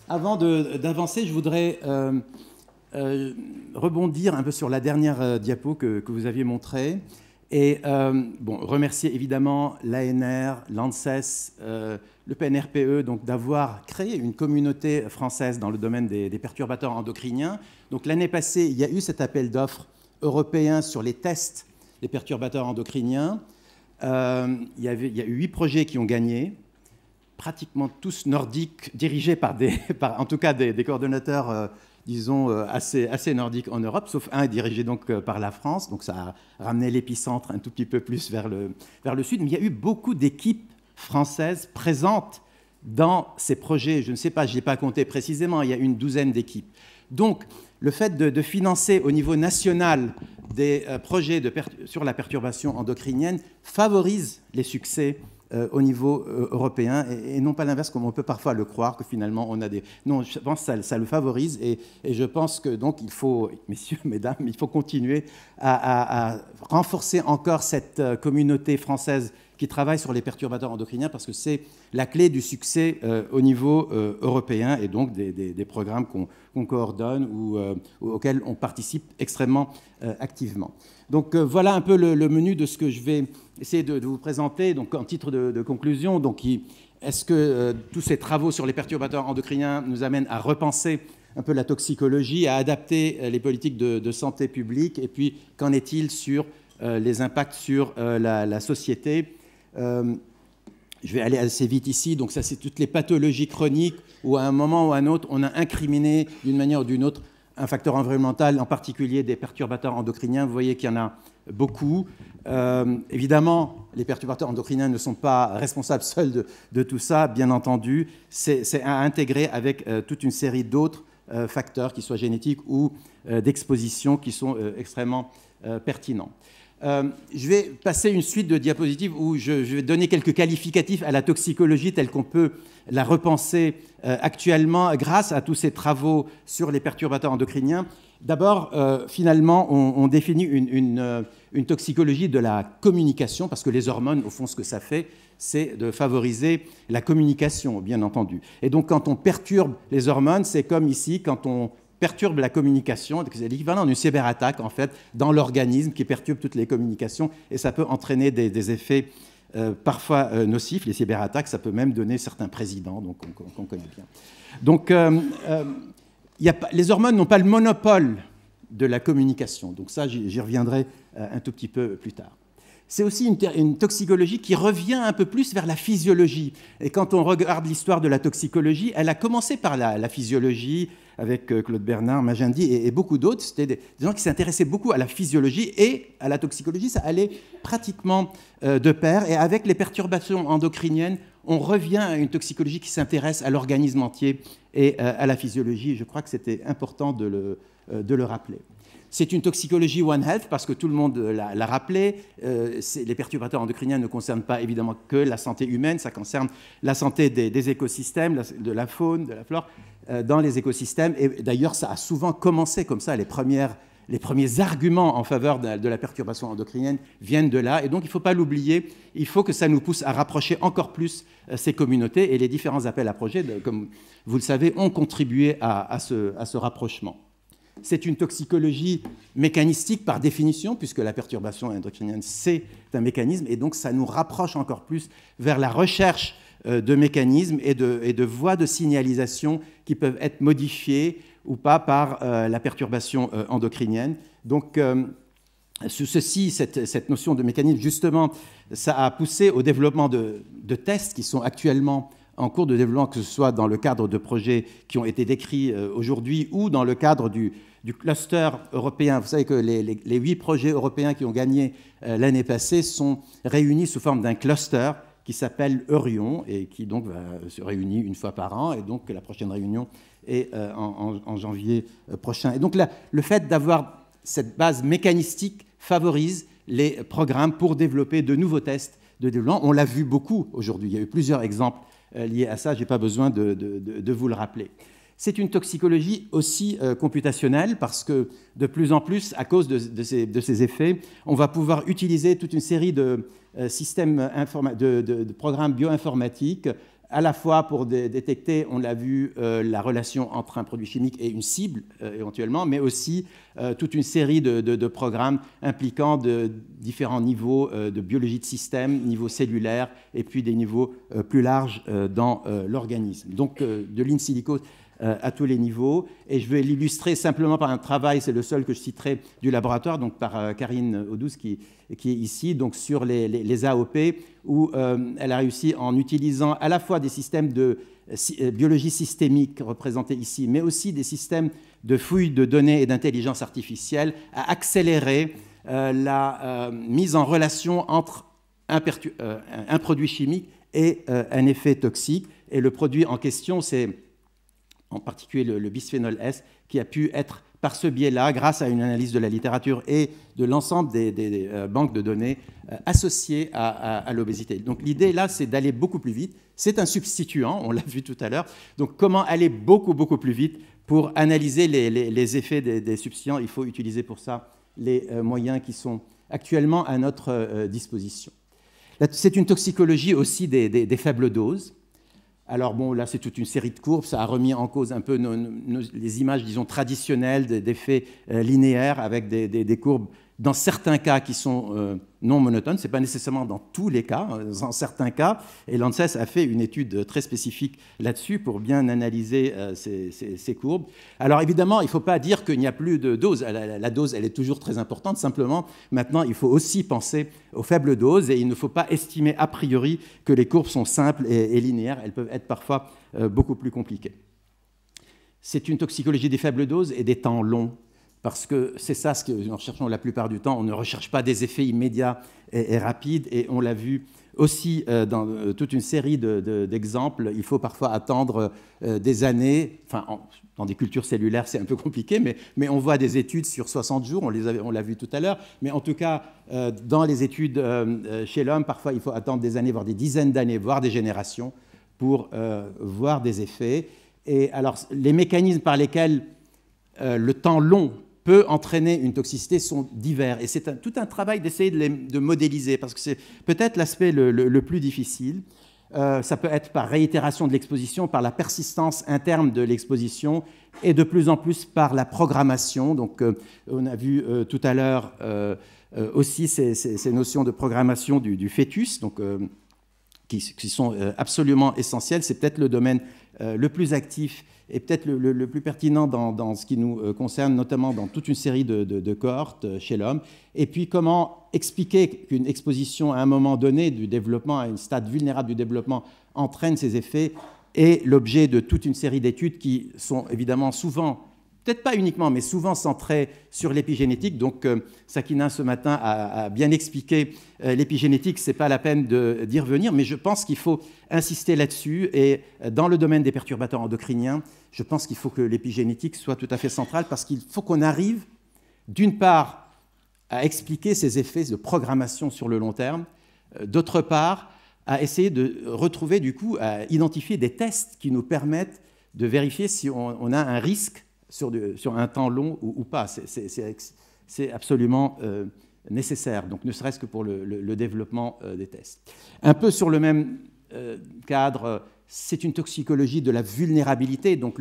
Avant d'avancer, je voudrais rebondir un peu sur la dernière diapo que vous aviez montrée. Et remercier évidemment l'ANR, l'ANSES, le PNRPE, donc d'avoir créé une communauté française dans le domaine des perturbateurs endocriniens. Donc l'année passée, il y a eu cet appel d'offres européen sur les tests des perturbateurs endocriniens. Il y a eu 8 projets qui ont gagné, pratiquement tous nordiques, dirigés par en tout cas des coordonnateurs disons, assez nordiques en Europe, sauf un dirigé donc par la France. Donc ça a ramené l'épicentre un tout petit peu plus vers le sud. Mais il y a eu beaucoup d'équipes françaises présentes dans ces projets. Je ne sais pas, je n'ai pas compté précisément, il y a une douzaine d'équipes. Donc, le fait de financer au niveau national des projets sur la perturbation endocrinienne favorise les succès au niveau européen, et non pas l'inverse, comme on peut parfois le croire, que finalement on a des... Non, je pense que ça le favorise, et je pense que donc il faut, messieurs, mesdames, il faut continuer à renforcer encore cette communauté française qui travaille sur les perturbateurs endocriniens, parce que c'est la clé du succès au niveau européen, et donc des programmes qu'on coordonne ou auxquels on participe extrêmement activement. Donc voilà un peu le menu de ce que je vais essayer de vous présenter. Donc en titre de conclusion, est-ce que tous ces travaux sur les perturbateurs endocriniens nous amènent à repenser un peu la toxicologie, à adapter les politiques de santé publique, et puis qu'en est-il sur les impacts sur la société? Je vais aller assez vite ici. Donc ça, c'est toutes les pathologies chroniques où à un moment ou à un autre, on a incriminé d'une manière ou d'une autre un facteur environnemental, en particulier des perturbateurs endocriniens. Vous voyez qu'il y en a beaucoup. Évidemment, les perturbateurs endocriniens ne sont pas responsables seuls de tout ça, bien entendu. C'est à intégrer avec toute une série d'autres facteurs, qu'ils soient génétiques ou d'exposition, qui sont extrêmement pertinents. Je vais passer une suite de diapositives où je vais donner quelques qualificatifs à la toxicologie telle qu'on peut la repenser actuellement grâce à tous ces travaux sur les perturbateurs endocriniens. D'abord, finalement, on définit une toxicologie de la communication, parce que les hormones, au fond, ce que ça fait, c'est de favoriser la communication, bien entendu. Et donc, quand on perturbe les hormones, c'est comme ici, quand on perturbe la communication, c'est l'équivalent d'une cyberattaque, en fait, dans l'organisme qui perturbe toutes les communications, et ça peut entraîner des effets parfois nocifs. Les cyberattaques, ça peut même donner certains présidents, donc qu'on connaît bien. Donc, les hormones n'ont pas le monopole de la communication, donc ça, j'y reviendrai un tout petit peu plus tard. C'est aussi une toxicologie qui revient un peu plus vers la physiologie. Et quand on regarde l'histoire de la toxicologie, elle a commencé par la physiologie, avec Claude Bernard, Magendie et beaucoup d'autres. C'était des gens qui s'intéressaient beaucoup à la physiologie et à la toxicologie. Ça allait pratiquement de pair. Et avec les perturbations endocriniennes, on revient à une toxicologie qui s'intéresse à l'organisme entier et à la physiologie. Je crois que c'était important de le rappeler. C'est une toxicologie One Health, parce que tout le monde l'a rappelé. Les perturbateurs endocriniens ne concernent pas évidemment que la santé humaine, ça concerne la santé des écosystèmes, de la faune, de la flore, dans les écosystèmes. Et d'ailleurs, ça a souvent commencé comme ça. Les premiers arguments en faveur de la perturbation endocrinienne viennent de là. Et donc, il ne faut pas l'oublier. Il faut que ça nous pousse à rapprocher encore plus ces communautés. Et les différents appels à projets, comme vous le savez, ont contribué à ce rapprochement. C'est une toxicologie mécanistique par définition, puisque la perturbation endocrinienne, c'est un mécanisme, et donc ça nous rapproche encore plus vers la recherche de mécanismes et de voies de signalisation qui peuvent être modifiées ou pas par la perturbation endocrinienne. Donc, cette notion de mécanisme, justement, ça a poussé au développement de tests qui sont actuellement en cours de développement, que ce soit dans le cadre de projets qui ont été décrits aujourd'hui ou dans le cadre du cluster européen. Vous savez que les 8 projets européens qui ont gagné l'année passée sont réunis sous forme d'un cluster qui s'appelle Eurion et qui donc se réunit une fois par an, et donc la prochaine réunion est en janvier prochain. Et donc le fait d'avoir cette base mécanistique favorise les programmes pour développer de nouveaux tests de développement. On l'a vu beaucoup aujourd'hui. Il y a eu plusieurs exemples liés à ça. Je n'ai pas besoin de vous le rappeler. C'est une toxicologie aussi computationnelle, parce que de plus en plus, à cause de ces effets, on va pouvoir utiliser toute une série de systèmes de programmes bioinformatiques à la fois pour détecter, on l'a vu, la relation entre un produit chimique et une cible, éventuellement, mais aussi toute une série de programmes impliquant de différents niveaux de biologie de système, niveau cellulaire, et puis des niveaux plus larges dans l'organisme. Donc, de l'in silico à tous les niveaux. Et je vais l'illustrer simplement par un travail, c'est le seul que je citerai, du laboratoire, donc par Karine Audouze, qui est ici, donc sur les AOP, où elle a réussi, en utilisant à la fois des systèmes de biologie systémique représentés ici, mais aussi des systèmes de fouilles de données et d'intelligence artificielle, à accélérer la mise en relation entre un produit chimique et un effet toxique. Et le produit en question, c'est en particulier le bisphénol S, qui a pu être, par ce biais-là, grâce à une analyse de la littérature et de l'ensemble des banques de données, associées à l'obésité. Donc l'idée, là, c'est d'aller beaucoup plus vite. C'est un substituant, on l'a vu tout à l'heure. Donc comment aller beaucoup, beaucoup plus vite pour analyser les effets des substituants? Il faut utiliser pour ça les moyens qui sont actuellement à notre disposition. C'est une toxicologie aussi des faibles doses. Alors bon, là, c'est toute une série de courbes. Ça a remis en cause un peu les images, disons, traditionnelles d'effets linéaires avec des courbes, dans certains cas, qui sont non monotones. Ce n'est pas nécessairement dans tous les cas, dans certains cas. Et l'ANSES a fait une étude très spécifique là-dessus pour bien analyser ces courbes. Alors évidemment, il ne faut pas dire qu'il n'y a plus de dose. La dose, elle est toujours très importante. Simplement, maintenant, il faut aussi penser aux faibles doses. Et il ne faut pas estimer a priori que les courbes sont simples et linéaires. Elles peuvent être parfois beaucoup plus compliquées. C'est une toxicologie des faibles doses et des temps longs. Parce que c'est ça ce que nous recherchons la plupart du temps. On ne recherche pas des effets immédiats et rapides. Et on l'a vu aussi dans toute une série d'exemples. Il faut parfois attendre des années. Enfin, dans des cultures cellulaires, c'est un peu compliqué, mais on voit des études sur 60 jours. On l'a vu tout à l'heure. Mais en tout cas, dans les études chez l'homme, parfois, il faut attendre des années, voire des dizaines d'années, voire des générations, pour voir des effets. Et alors, les mécanismes par lesquels le temps long peut entraîner une toxicité sont divers. Et c'est tout un travail d'essayer de modéliser, parce que c'est peut-être l'aspect le plus difficile. Ça peut être par réitération de l'exposition, par la persistance interne de l'exposition, et de plus en plus par la programmation. Donc, on a vu tout à l'heure aussi ces notions de programmation du fœtus, donc, qui sont absolument essentielles. C'est peut-être le domaine le plus actif et peut-être le plus pertinent dans ce qui nous concerne, notamment dans toute une série de cohortes chez l'homme. Et puis, comment expliquer qu'une exposition à un moment donné du développement, à un stade vulnérable du développement, entraîne ces effets, est l'objet de toute une série d'études qui sont évidemment souvent, peut-être pas uniquement, mais souvent centrées sur l'épigénétique. Donc, Sakina, ce matin, a bien expliqué l'épigénétique. Ce n'est pas la peine d'y revenir, mais je pense qu'il faut insister là-dessus. Et dans le domaine des perturbateurs endocriniens, je pense qu'il faut que l'épigénétique soit tout à fait centrale, parce qu'il faut qu'on arrive, d'une part, à expliquer ces effets de programmation sur le long terme, d'autre part, à essayer de retrouver, du coup, à identifier des tests qui nous permettent de vérifier si on a un risque sur un temps long ou pas. C'est absolument nécessaire, donc ne serait-ce que pour le développement des tests. Un peu sur le même cadre, c'est une toxicologie de la vulnérabilité. Donc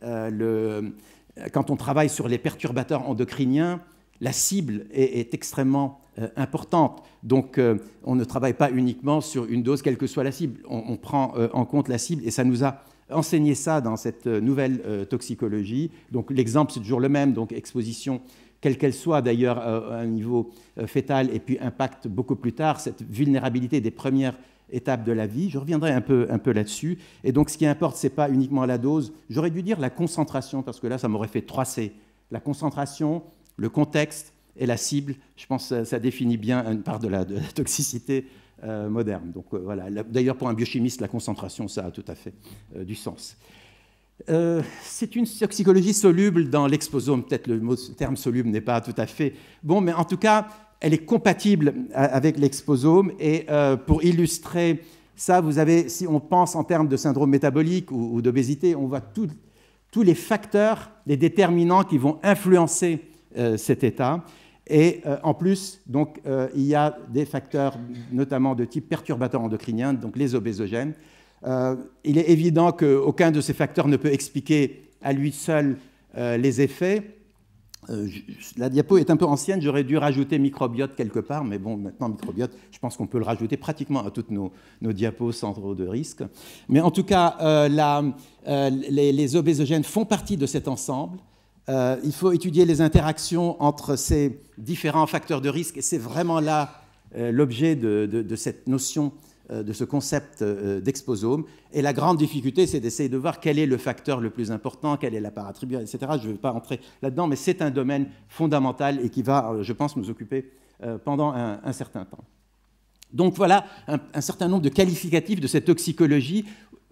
quand on travaille sur les perturbateurs endocriniens, la cible est extrêmement importante. Donc on ne travaille pas uniquement sur une dose, quelle que soit la cible. On prend en compte la cible, et ça nous a enseigner ça dans cette nouvelle toxicologie. Donc l'exemple, c'est toujours le même, donc exposition, quelle qu'elle soit d'ailleurs à un niveau fœtal, et puis impact beaucoup plus tard, cette vulnérabilité des premières étapes de la vie. Je reviendrai un peu là-dessus. Et donc ce qui importe, ce n'est pas uniquement la dose, j'aurais dû dire la concentration, parce que là, ça m'aurait fait 3 C. La concentration, le contexte et la cible, je pense que ça définit bien une part de la toxicité moderne. Donc voilà. D'ailleurs, pour un biochimiste, la concentration, ça a tout à fait du sens. C'est une toxicologie soluble dans l'exposome. Peut-être le terme soluble n'est pas tout à fait bon, mais en tout cas, elle est compatible avec l'exposome. Et pour illustrer ça, vous avez, si on pense en termes de syndrome métabolique ou d'obésité, on voit tous les facteurs, les déterminants qui vont influencer cet état. Et en plus, donc, il y a des facteurs, notamment de type perturbateur endocrinien, donc les obésogènes. Il est évident qu'aucun de ces facteurs ne peut expliquer à lui seul les effets. La diapo est un peu ancienne, j'aurais dû rajouter microbiote quelque part, mais bon, maintenant microbiote, je pense qu'on peut le rajouter pratiquement à toutes nos diapos sans trop de risques. Mais en tout cas, les obésogènes font partie de cet ensemble. Il faut étudier les interactions entre ces différents facteurs de risque, et c'est vraiment là l'objet de cette notion, de ce concept d'exposome. Et la grande difficulté, c'est d'essayer de voir quel est le facteur le plus important, quelle est la part attribuée, etc. Je ne vais pas entrer là-dedans, mais c'est un domaine fondamental et qui va, je pense, nous occuper pendant un certain temps. Donc voilà un certain nombre de qualificatifs de cette toxicologie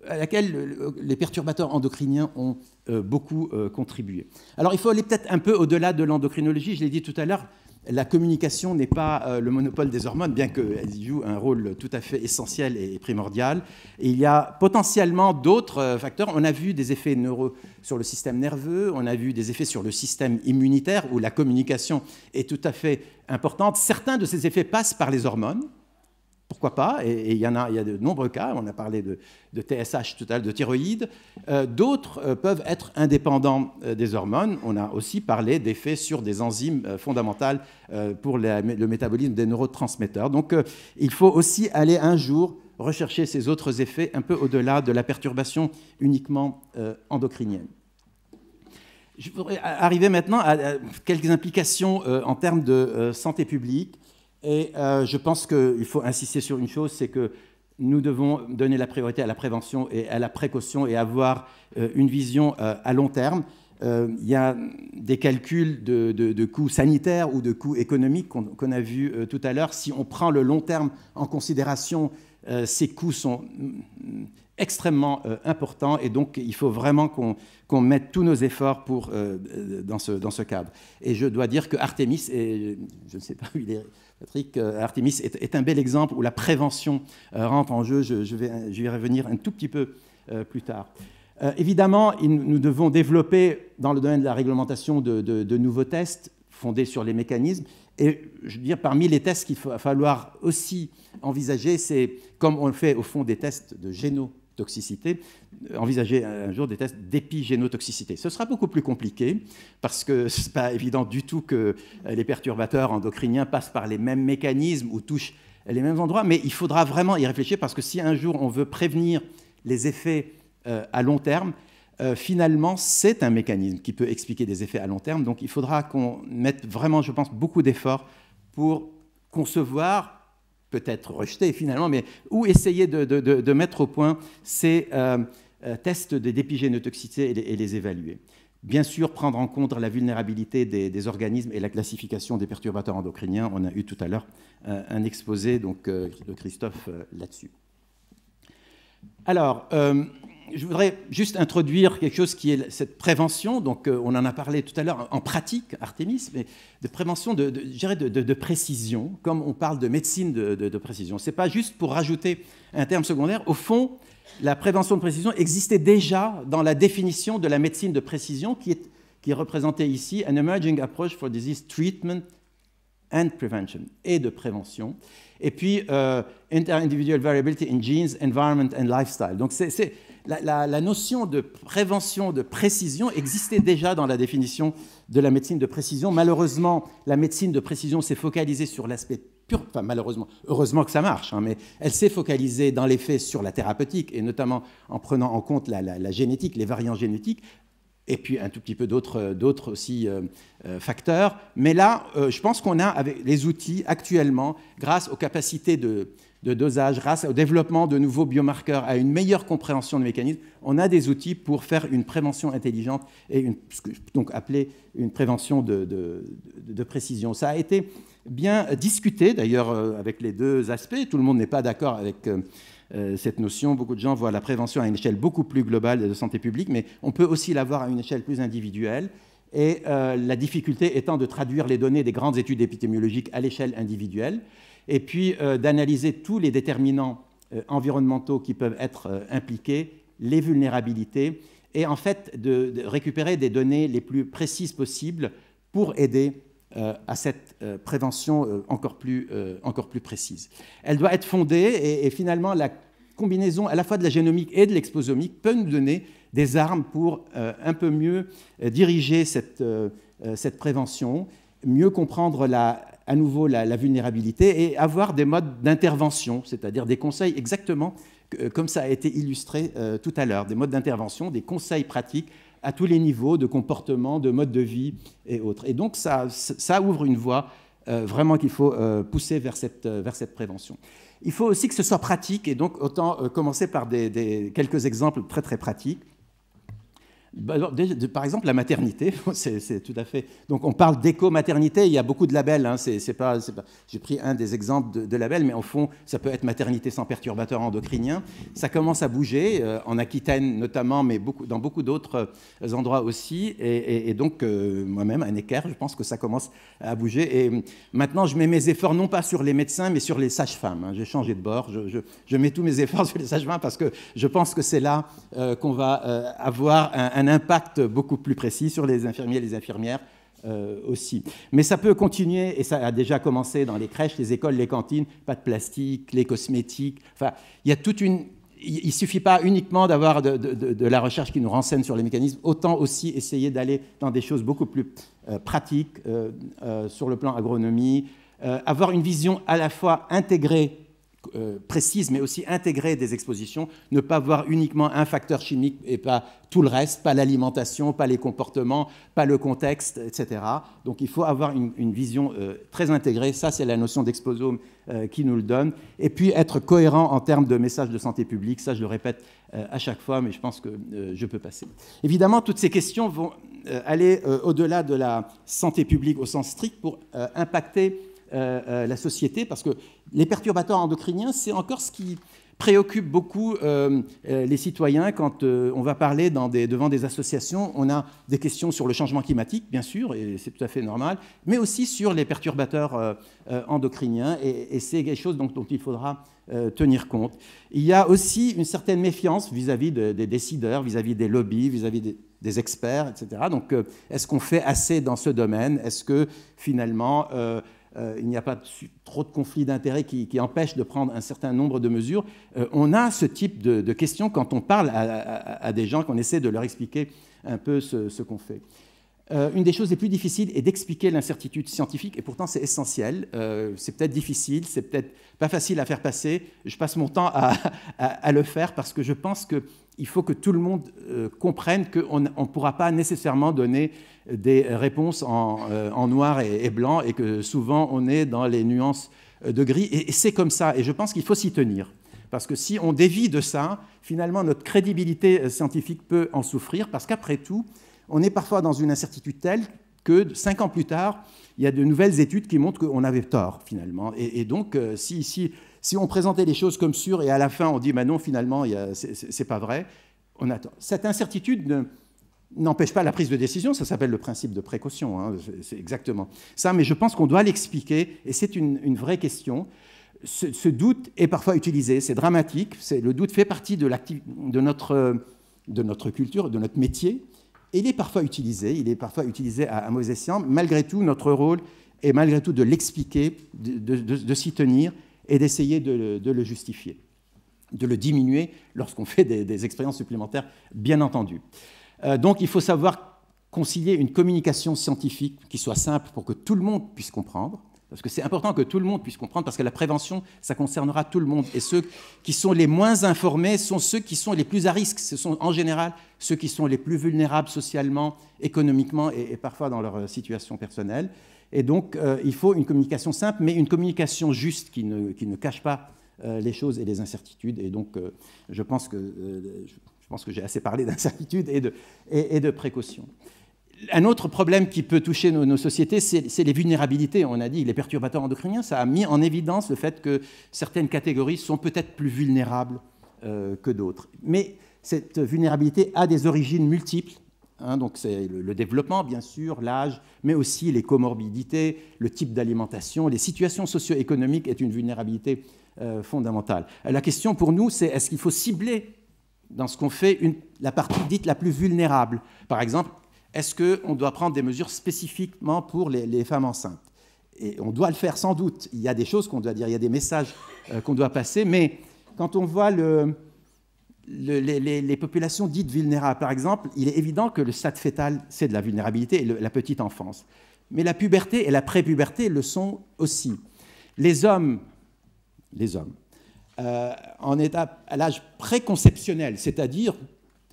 à laquelle les perturbateurs endocriniens ont beaucoup contribué. Alors il faut aller peut-être un peu au-delà de l'endocrinologie, je l'ai dit tout à l'heure, la communication n'est pas le monopole des hormones, bien qu'elles y jouent un rôle tout à fait essentiel et primordial. Et il y a potentiellement d'autres facteurs. On a vu des effets sur le système nerveux, on a vu des effets sur le système immunitaire, où la communication est tout à fait importante. Certains de ces effets passent par les hormones. Pourquoi pas? Et il y a de nombreux cas. On a parlé de TSH tout à l'heure, de thyroïde. D'autres peuvent être indépendants des hormones. On a aussi parlé d'effets sur des enzymes fondamentales pour le métabolisme des neurotransmetteurs. Donc, il faut aussi aller un jour rechercher ces autres effets un peu au-delà de la perturbation uniquement endocrinienne. Je voudrais arriver maintenant à quelques implications en termes de santé publique. Et je pense qu'il faut insister sur une chose, c'est que nous devons donner la priorité à la prévention et à la précaution et avoir une vision à long terme. Il y a des calculs de coûts sanitaires ou de coûts économiques qu'on a vus tout à l'heure. Si on prend le long terme en considération, ces coûts sont extrêmement importants et donc il faut vraiment qu'on mette tous nos efforts dans ce cadre. Et je dois dire que Artemis, et je ne sais pas où il est, Patrick, Artemis est un bel exemple où la prévention rentre en jeu. Je vais y revenir un tout petit peu plus tard. Évidemment, nous devons développer dans le domaine de la réglementation de nouveaux tests fondés sur les mécanismes. Et je veux dire, parmi les tests qu'il va falloir aussi envisager, c'est, comme on le fait au fond des tests de génotoxicité, envisager un jour des tests d'épigénotoxicité. Ce sera beaucoup plus compliqué parce que ce n'est pas évident du tout que les perturbateurs endocriniens passent par les mêmes mécanismes ou touchent les mêmes endroits, mais il faudra vraiment y réfléchir parce que si un jour on veut prévenir les effets à long terme, finalement, c'est un mécanisme qui peut expliquer des effets à long terme. Donc, il faudra qu'on mette vraiment, je pense, beaucoup d'efforts pour concevoir, peut-être rejeter finalement, mais ou essayer de mettre au point ces tests d'épigénotoxicité et les évaluer. Bien sûr, prendre en compte la vulnérabilité des organismes et la classification des perturbateurs endocriniens. On a eu tout à l'heure un exposé donc, de Christophe là-dessus. Alors, je voudrais juste introduire quelque chose qui est cette prévention. Donc, on en a parlé tout à l'heure en pratique, Artemis, mais de prévention de précision, comme on parle de médecine de précision. Ce n'est pas juste pour rajouter un terme secondaire. Au fond, la prévention de précision existait déjà dans la définition de la médecine de précision qui est représentée ici, an emerging approach for disease treatment and prevention, et de prévention. Et puis, inter-individual variability in genes, environment and lifestyle. Donc, la notion de prévention, de précision existait déjà dans la définition de la médecine de précision. Malheureusement, la médecine de précision s'est focalisée sur l'aspect pur, enfin malheureusement, heureusement que ça marche, hein, mais elle s'est focalisée dans les faits sur la thérapeutique, et notamment en prenant en compte la génétique, les variants génétiques, et puis un tout petit peu d'autres aussi facteurs. Mais là, je pense qu'on a avec les outils actuellement, grâce aux capacités de dosage, grâce au développement de nouveaux biomarqueurs, à une meilleure compréhension des mécanismes, on a des outils pour faire une prévention intelligente et ce que donc appeler une prévention de précision. Ça a été bien discuté d'ailleurs avec les deux aspects. Tout le monde n'est pas d'accord avec cette notion. Beaucoup de gens voient la prévention à une échelle beaucoup plus globale de santé publique, mais on peut aussi l'avoir à une échelle plus individuelle. Et la difficulté étant de traduire les données des grandes études épidémiologiques à l'échelle individuelle, et puis d'analyser tous les déterminants environnementaux qui peuvent être impliqués, les vulnérabilités, et en fait de récupérer des données les plus précises possibles pour aider à cette prévention encore plus précise. Elle doit être fondée, et finalement la combinaison à la fois de la génomique et de l'exposomique peut nous donner des armes pour un peu mieux diriger cette prévention, mieux comprendre à nouveau la vulnérabilité et avoir des modes d'intervention, c'est-à-dire des conseils exactement comme ça a été illustré tout à l'heure, des modes d'intervention, des conseils pratiques à tous les niveaux de comportement, de mode de vie et autres. Et donc ça ouvre une voie vraiment qu'il faut pousser vers cette prévention. Il faut aussi que ce soit pratique, et donc autant commencer par quelques exemples très très pratiques. Par exemple, la maternité, c'est tout à fait... Donc, on parle d'éco-maternité, il y a beaucoup de labels. Hein, j'ai pris un des exemples de labels, mais au fond, ça peut être maternité sans perturbateur endocrinien. Ça commence à bouger, en Aquitaine notamment, mais dans beaucoup d'autres endroits aussi. Et donc, moi-même, à Necker, je pense que ça commence à bouger. Et maintenant, je mets mes efforts, non pas sur les médecins, mais sur les sages-femmes. Hein. J'ai changé de bord. Je mets tous mes efforts sur les sages-femmes parce que je pense que c'est là qu'on va avoir un impact beaucoup plus précis sur les infirmiers et les infirmières aussi. Mais ça peut continuer, et ça a déjà commencé dans les crèches, les écoles, les cantines, pas de plastique, les cosmétiques. Enfin, il y a toute une... Il ne suffit pas uniquement d'avoir de la recherche qui nous renseigne sur les mécanismes, autant aussi essayer d'aller dans des choses beaucoup plus pratiques sur le plan agronomie, avoir une vision à la fois intégrée, précise, mais aussi intégrer des expositions, ne pas voir uniquement un facteur chimique et pas tout le reste, pas l'alimentation, pas les comportements, pas le contexte, etc. Donc il faut avoir une vision très intégrée, ça c'est la notion d'exposome qui nous le donne, et puis être cohérent en termes de message de santé publique, ça je le répète à chaque fois, mais je pense que je peux passer. Évidemment, toutes ces questions vont aller au-delà de la santé publique au sens strict pour impacter la société, parce que les perturbateurs endocriniens, c'est encore ce qui préoccupe beaucoup les citoyens quand on va parler devant des associations. On a des questions sur le changement climatique, bien sûr, et c'est tout à fait normal, mais aussi sur les perturbateurs endocriniens, et c'est quelque chose dont il faudra tenir compte. Il y a aussi une certaine méfiance vis-à-vis des décideurs, vis-à-vis des lobbies, vis-à-vis des experts, etc. Donc, est-ce qu'on fait assez dans ce domaine? Est-ce que, finalement, il n'y a pas trop de conflits d'intérêts qui empêchent de prendre un certain nombre de mesures? On a ce type de questions quand on parle à des gens, qu'on essaie de leur expliquer un peu ce qu'on fait. Une des choses les plus difficiles est d'expliquer l'incertitude scientifique, et pourtant c'est essentiel. C'est peut-être difficile, c'est peut-être pas facile à faire passer. Je passe mon temps à le faire parce que je pense qu'il faut que tout le monde comprenne qu'on ne pourra pas nécessairement donner des réponses en noir et blanc, et que souvent on est dans les nuances de gris, et c'est comme ça, et je pense qu'il faut s'y tenir. Parce que si on dévie de ça, finalement notre crédibilité scientifique peut en souffrir, parce qu'après tout, on est parfois dans une incertitude telle que 5 ans plus tard, il y a de nouvelles études qui montrent qu'on avait tort, finalement. Et donc, si on présentait les choses comme sûres et à la fin on dit « non, finalement, c'est pas vrai », on a tort. Cette incertitude n'empêche pas la prise de décision, ça s'appelle le principe de précaution, hein, c'est exactement ça, mais je pense qu'on doit l'expliquer, et c'est une vraie question. Ce doute est parfois utilisé, c'est dramatique, le doute fait partie de notre culture, de notre métier. Il est parfois utilisé à mauvais escient. Malgré tout, notre rôle est malgré tout de l'expliquer, de s'y tenir et d'essayer de le justifier, de le diminuer lorsqu'on fait des expériences supplémentaires, bien entendu. Donc il faut savoir concilier une communication scientifique qui soit simple pour que tout le monde puisse comprendre, parce que c'est important que tout le monde puisse comprendre, parce que la prévention, ça concernera tout le monde. Et ceux qui sont les moins informés sont ceux qui sont les plus à risque. Ce sont en général ceux qui sont les plus vulnérables socialement, économiquement et parfois dans leur situation personnelle. Et donc, il faut une communication simple, mais une communication juste qui ne cache pas les choses et les incertitudes. Et donc, je pense que j'ai assez parlé d'incertitude et de précaution. Un autre problème qui peut toucher nos sociétés, c'est les vulnérabilités. On a dit les perturbateurs endocriniens, ça a mis en évidence le fait que certaines catégories sont peut-être plus vulnérables que d'autres. Mais cette vulnérabilité a des origines multiples. Hein, donc c'est le développement, bien sûr, l'âge, mais aussi les comorbidités, le type d'alimentation, les situations socio-économiques est une vulnérabilité fondamentale. La question pour nous, c'est est-ce qu'il faut cibler dans ce qu'on fait la partie dite la plus vulnérable? Par exemple, est-ce qu'on doit prendre des mesures spécifiquement pour les femmes enceintes? Et on doit le faire sans doute. Il y a des choses qu'on doit dire, il y a des messages qu'on doit passer, mais quand on voit les populations dites vulnérables, par exemple, il est évident que le stade fœtal, c'est de la vulnérabilité, et la petite enfance. Mais la puberté et la prépuberté le sont aussi. Les hommes en état à l'âge préconceptionnel, c'est-à-dire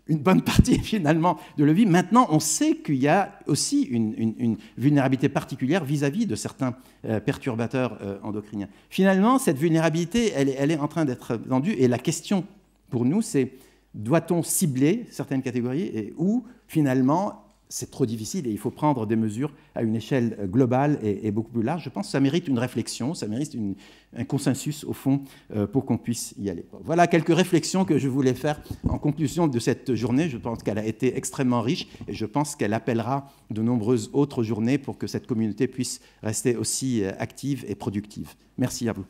une bonne partie finalement de la vie, maintenant on sait qu'il y a aussi une vulnérabilité particulière vis-à-vis de certains perturbateurs endocriniens. Finalement, cette vulnérabilité, elle est en train d'être vendue, et la question pour nous, c'est doit-on cibler certaines catégories ou finalement c'est trop difficile et il faut prendre des mesures à une échelle globale et beaucoup plus large. Je pense que ça mérite une réflexion, ça mérite un consensus au fond pour qu'on puisse y aller. Voilà quelques réflexions que je voulais faire en conclusion de cette journée. Je pense qu'elle a été extrêmement riche et je pense qu'elle appellera de nombreuses autres journées pour que cette communauté puisse rester aussi active et productive. Merci à vous.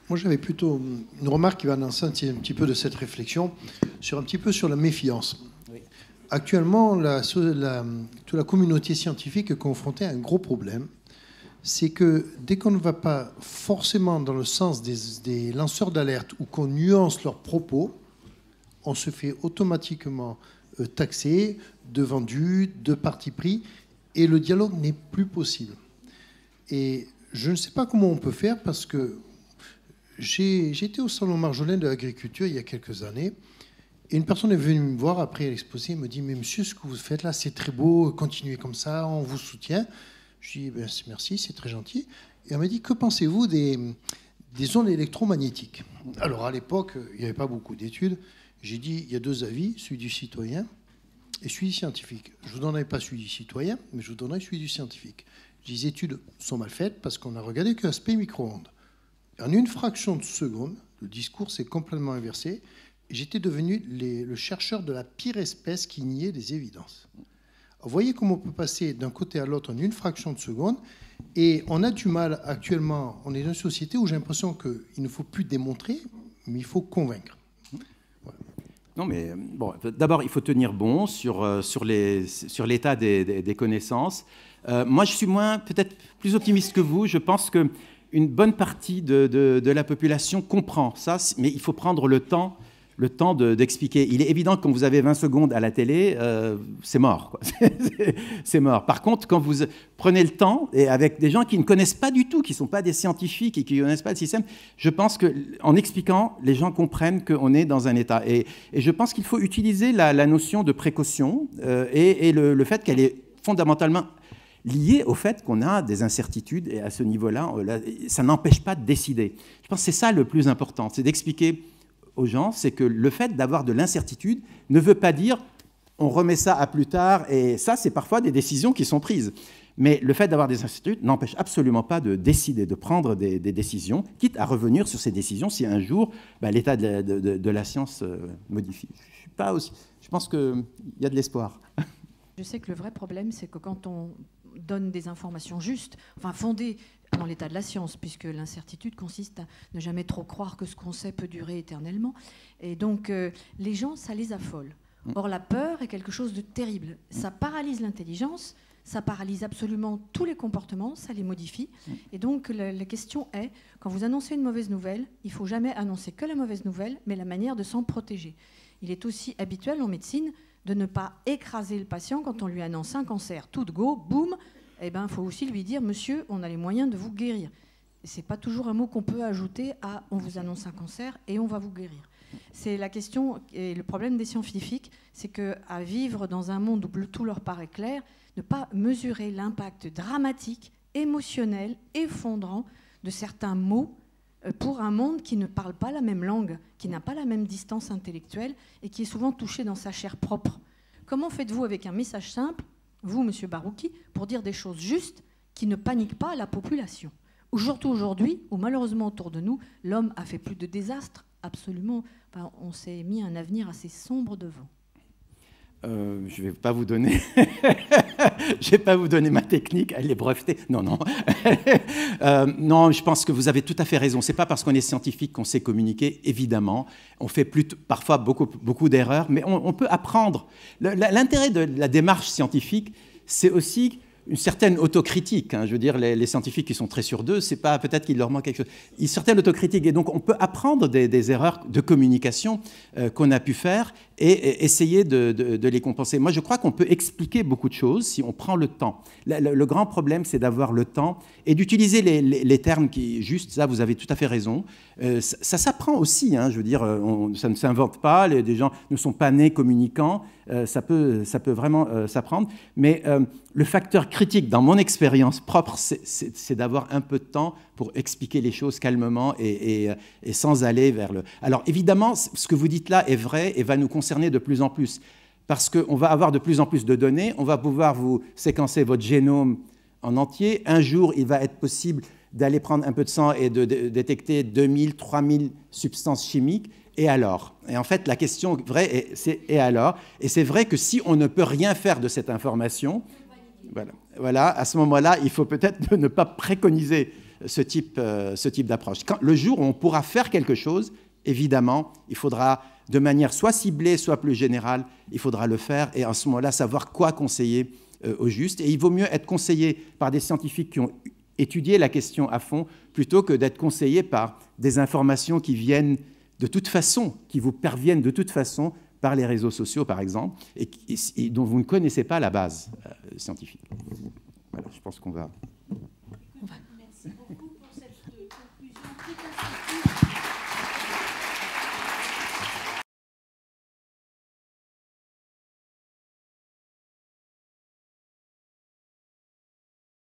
Moi, j'avais plutôt une remarque qui va lancer un petit peu de cette réflexion sur la méfiance. Oui. Actuellement, toute la communauté scientifique est confrontée à un gros problème. C'est que dès qu'on ne va pas forcément dans le sens des lanceurs d'alerte ou qu'on nuance leurs propos, on se fait automatiquement taxer de vendu, de parti pris, et le dialogue n'est plus possible. Et je ne sais pas comment on peut faire parce que j'étais au salon Marjolaine de l'agriculture il y a quelques années et une personne est venue me voir après l'exposé et me dit « Mais monsieur, ce que vous faites là, c'est très beau, continuez comme ça, on vous soutient. » Je dis ben, « Merci, c'est très gentil. » Et elle m'a dit « Que pensez-vous des ondes électromagnétiques ?» Alors à l'époque, il n'y avait pas beaucoup d'études. J'ai dit « Il y a deux avis, celui du citoyen et celui du scientifique. Je ne vous donnerai pas celui du citoyen, mais je vous donnerai celui du scientifique. » Les études sont mal faites parce qu'on n'a regardé que l'aspect micro-ondes. En une fraction de seconde, le discours s'est complètement inversé et j'étais devenu le chercheur de la pire espèce qui niait des évidences. Alors, vous voyez comment on peut passer d'un côté à l'autre en une fraction de seconde et on a du mal actuellement, on est dans une société où j'ai l'impression qu'il ne faut plus démontrer, mais il faut convaincre. Voilà. Non, mais bon, d'abord, il faut tenir bon sur l'état des connaissances. Moi, je suis peut-être plus optimiste que vous. Je pense qu'une bonne partie de la population comprend ça, mais il faut prendre le temps d'expliquer. Il est évident que quand vous avez 20 secondes à la télé, c'est mort, quoi. C'est mort. Par contre, quand vous prenez le temps, et avec des gens qui ne connaissent pas du tout, qui ne sont pas des scientifiques et qui ne connaissent pas le système, je pense qu'en expliquant, les gens comprennent qu'on est dans un état. Et je pense qu'il faut utiliser la notion de précaution et le fait qu'elle est fondamentalement lié au fait qu'on a des incertitudes, et à ce niveau-là, ça n'empêche pas de décider. Je pense que c'est ça le plus important, c'est d'expliquer aux gens, c'est que le fait d'avoir de l'incertitude ne veut pas dire on remet ça à plus tard, et ça, c'est parfois des décisions qui sont prises. Mais le fait d'avoir des incertitudes n'empêche absolument pas de décider, de prendre des décisions, quitte à revenir sur ces décisions si un jour l'état de la science modifie. Je pense qu'il y a de l'espoir. Je sais que le vrai problème, c'est que quand on donne des informations justes, enfin fondées dans l'état de la science, puisque l'incertitude consiste à ne jamais trop croire que ce qu'on sait peut durer éternellement. Et donc, les gens, ça les affole. Or, la peur est quelque chose de terrible. Ça paralyse l'intelligence, ça paralyse absolument tous les comportements, ça les modifie. Et donc, la question est, quand vous annoncez une mauvaise nouvelle, il ne faut jamais annoncer que la mauvaise nouvelle, mais la manière de s'en protéger. Il est aussi habituel en médecine de ne pas écraser le patient quand on lui annonce un cancer. Tout de go, boum, eh ben, faut aussi lui dire « Monsieur, on a les moyens de vous guérir ». Ce n'est pas toujours un mot qu'on peut ajouter à « on vous annonce un cancer et on va vous guérir ». C'est la question et le problème des scientifiques, c'est qu'à vivre dans un monde où tout leur paraît clair, ne pas mesurer l'impact dramatique, émotionnel, effondrant de certains mots pour un monde qui ne parle pas la même langue, qui n'a pas la même distance intellectuelle et qui est souvent touché dans sa chair propre. Comment faites-vous avec un message simple, vous, monsieur Barouki, pour dire des choses justes qui ne paniquent pas la population? Surtout aujourd'hui, où malheureusement autour de nous, l'homme a fait plus de désastres, absolument. Enfin, on s'est mis un avenir assez sombre devant. Je ne vais pas vous donner ma technique, elle est brevetée. Non. Non, je pense que vous avez tout à fait raison. Ce n'est pas parce qu'on est scientifique qu'on sait communiquer, évidemment. On fait parfois beaucoup d'erreurs, mais on peut apprendre. L'intérêt de la démarche scientifique, c'est aussi une certaine autocritique. Hein. Je veux dire, les scientifiques qui sont très sûrs d'eux, c'est pas peut-être qu'il leur manque quelque chose. Une certaine autocritique. Et donc, on peut apprendre des erreurs de communication qu'on a pu faire et essayer de les compenser. Moi, je crois qu'on peut expliquer beaucoup de choses si on prend le temps. Le grand problème, c'est d'avoir le temps et d'utiliser les termes qui, juste, ça, vous avez tout à fait raison. Ça s'apprend aussi. Hein. Je veux dire, ça ne s'invente pas. Des gens ne sont pas nés communicants. Ça peut vraiment s'apprendre. Mais le facteur critique, dans mon expérience propre, c'est d'avoir un peu de temps pour expliquer les choses calmement et sans aller vers le... Alors, évidemment, ce que vous dites là est vrai et va nous concerner de plus en plus. Parce qu'on va avoir de plus en plus de données. On va pouvoir vous séquencer votre génome en entier. Un jour, il va être possible d'aller prendre un peu de sang et de détecter 2000, 3000 substances chimiques. Et alors? Et en fait, la question vraie, c'est « et alors ?» Et c'est vrai que si on ne peut rien faire de cette information, voilà, à ce moment-là, il faut peut-être ne pas préconiser ce type d'approche. Le jour où on pourra faire quelque chose, évidemment, il faudra, de manière soit ciblée, soit plus générale, il faudra le faire et à ce moment-là, savoir quoi conseiller au juste. Et il vaut mieux être conseillé par des scientifiques qui ont étudié la question à fond plutôt que d'être conseillé par des informations qui viennent de toute façon, qui vous parviennent de toute façon par les réseaux sociaux, par exemple, et dont vous ne connaissez pas la base scientifique. Voilà, je pense qu'on va...